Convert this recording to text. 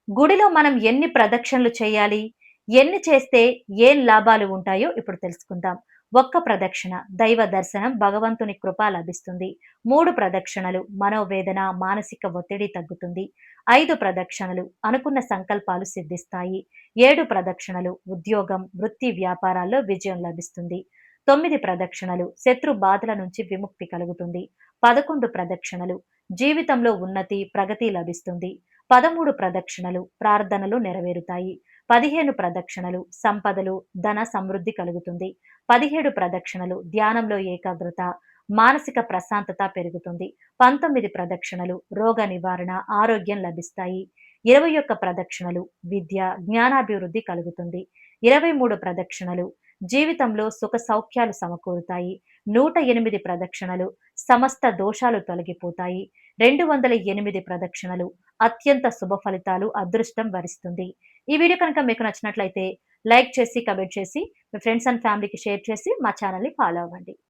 గుడిలో మనం ఎన్ని ప్రదక్షిణలు చేయాలి? ఎన్ని చేస్తే ఏం లాభాలు ఉంటాయో ఇప్పుడు తెలుసుకుందాం. ఒక్క ప్రదక్షిణ దైవ దర్శనం, భగవంతుని కృప లభిస్తుంది. 3 ప్రదక్షిణలు మనోవేదన, మానసిక ఒత్తిడి తగ్గుతుంది. 5 ప్రదక్షిణలు అనుకున్న సంకల్పాలు సిద్ధిస్తాయి. 7 ప్రదక్షిణలు ఉద్యోగం, వృత్తి, వ్యాపారాల్లో విజయం లభిస్తుంది. 9 ప్రదక్షిణలు శత్రు బాధల నుంచి విముక్తి కలుగుతుంది. 11 ప్రదక్షిణలు జీవితంలో ఉన్నతి, ప్రగతి లభిస్తుంది. 13 ప్రదక్షిణలు ప్రార్థనలు నెరవేరుతాయి. 15 ప్రదక్షిణలు సంపదలు, ధన సమృద్ధి కలుగుతుంది. 17 ప్రదక్షిణలు ధ్యానంలో ఏకాగ్రత, మానసిక ప్రశాంతత పెరుగుతుంది. 19 ప్రదక్షిణలు రోగ నివారణ, ఆరోగ్యం లభిస్తాయి. 21 ప్రదక్షిణలు విద్య, జ్ఞానాభివృద్ధి కలుగుతుంది. 23 ప్రదక్షిణలు జీవితంలో సుఖ సౌఖ్యాలు సమకూరుతాయి. 108 ప్రదక్షిణలు సమస్త దోషాలు తొలగిపోతాయి. 208 ప్రదక్షిణలు అత్యంత శుభ ఫలితాలు, అదృష్టం వరిస్తుంది. ఈ వీడియో కనుక మీకు నచ్చినట్లయితే లైక్ చేసి, కమెంట్ చేసి, మీ ఫ్రెండ్స్ అండ్ ఫ్యామిలీకి షేర్ చేసి మా ఛానల్‌ని ఫాలో అవ్వండి.